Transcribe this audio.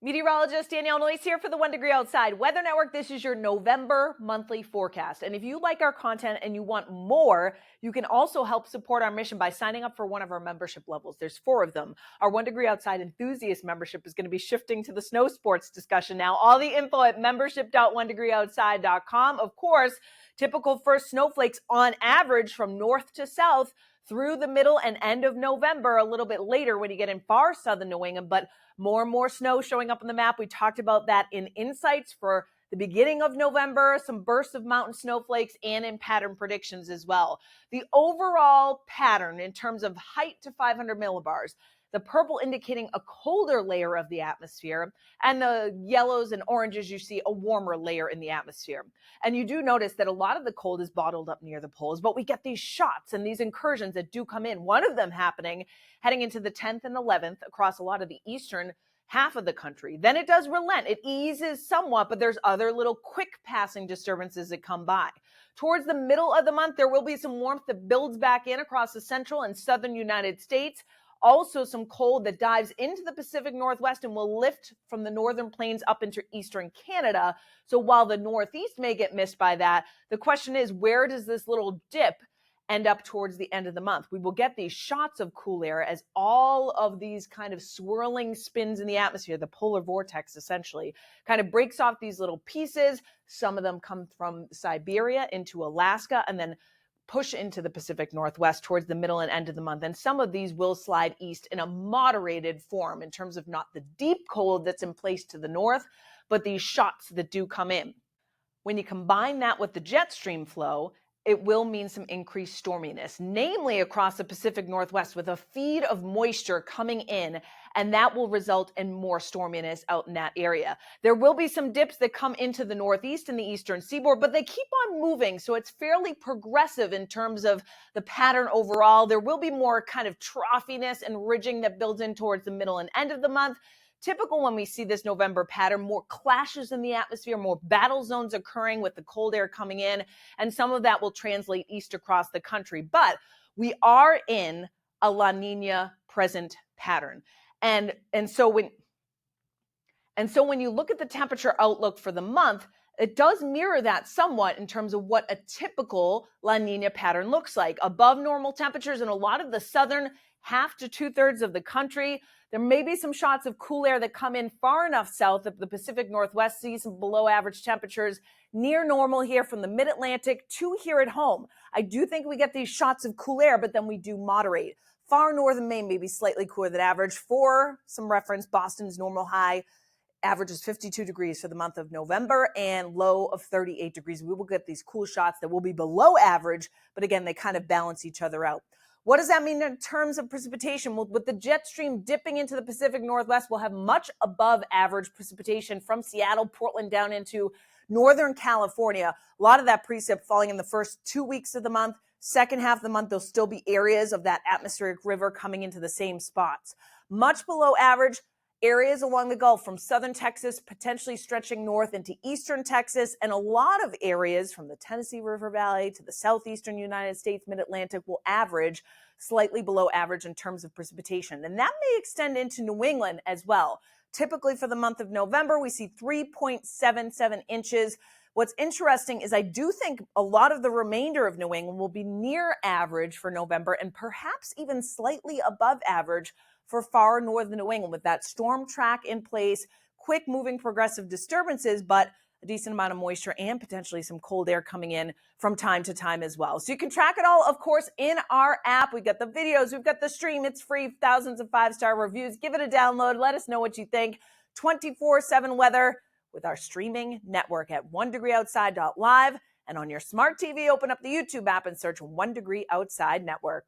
Meteorologist Danielle Noyes here for the 1 Degree Outside Weather Network. This is your November monthly forecast. And if you like our content and you want more, you can also help support our mission by signing up for one of our membership levels. There's 4 of them. Our 1 Degree Outside Enthusiast membership is going to be shifting to the snow sports discussion now. All the info at membership.onedegreeoutside.com. Of course, typical first snowflakes on average from north to south through the middle and end of November, a little bit later when you get in far southern New England, but more and more snow showing up on the map. We talked about that in Insights for the beginning of November, some bursts of mountain snowflakes, and in pattern predictions as well. The overall pattern in terms of height to 500 millibars, the purple indicating a colder layer of the atmosphere, and the yellows and oranges you see a warmer layer in the atmosphere. And you do notice that a lot of the cold is bottled up near the poles, but we get these shots and these incursions that do come in. One of them happening heading into the 10th and 11th across a lot of the eastern half of the country. Then it does relent. It eases somewhat, but there's other little quick passing disturbances that come by. Towards the middle of the month, there will be some warmth that builds back in across the central and southern United States. Also some cold that dives into the Pacific Northwest and will lift from the northern plains up into eastern Canada. So while the Northeast may get missed by that, the question is, where does this little dip end up towards the end of the month? We will get these shots of cool air as all of these kind of swirling spins in the atmosphere, the polar vortex essentially, kind of breaks off these little pieces. Some of them come from Siberia into Alaska and then push into the Pacific Northwest towards the middle and end of the month. And some of these will slide east in a moderated form in terms of not the deep cold that's in place to the north, but these shots that do come in. When you combine that with the jet stream flow, it will mean some increased storminess, namely across the Pacific Northwest with a feed of moisture coming in, and that will result in more storminess out in that area. There will be some dips that come into the Northeast and the eastern seaboard, but they keep on moving, so it's fairly progressive in terms of the pattern overall. There will be more kind of troughiness and ridging that builds in towards the middle and end of the month. Typical when we see this November pattern, more clashes in the atmosphere, more battle zones occurring with the cold air coming in, and some of that will translate east across the country. But we are in a La Niña present pattern. And so when you look at the temperature outlook for the month, it does mirror that somewhat in terms of what a typical La Niña pattern looks like. Above normal temperatures in a lot of the southern half to 2/3 of the country. There may be some shots of cool air that come in far enough south that the Pacific Northwest sees some below average temperatures near normal here from the mid-Atlantic to here at home. I do think we get these shots of cool air, but then we do moderate. Far northern Maine may be slightly cooler than average. For some reference, Boston's normal high averages 52 degrees for the month of November and low of 38 degrees. We will get these cool shots that will be below average, but again, they kind of balance each other out. What does that mean in terms of precipitation? Well, with the jet stream dipping into the Pacific Northwest, we'll have much above average precipitation from Seattle, Portland down into Northern California. A lot of that precip falling in the first 2 weeks of the month. Second half of the month, there'll still be areas of that atmospheric river coming into the same spots. Much below average areas along the Gulf from southern Texas, potentially stretching north into eastern Texas, and a lot of areas from the Tennessee River Valley to the southeastern United States, mid-Atlantic will average slightly below average in terms of precipitation. And that may extend into New England as well. Typically for the month of November, we see 3.77 inches. What's interesting is I do think a lot of the remainder of New England will be near average for November and perhaps even slightly above average for far northern New England with that storm track in place, quick moving progressive disturbances, but a decent amount of moisture and potentially some cold air coming in from time to time as well. So you can track it all, of course, in our app. We've got the videos, we've got the stream. It's free, thousands of 5-star reviews. Give it a download. Let us know what you think. 24/7 weather with our streaming network at 1degreeoutside.live. And on your smart TV, open up the YouTube app and search 1 Degree Outside Network.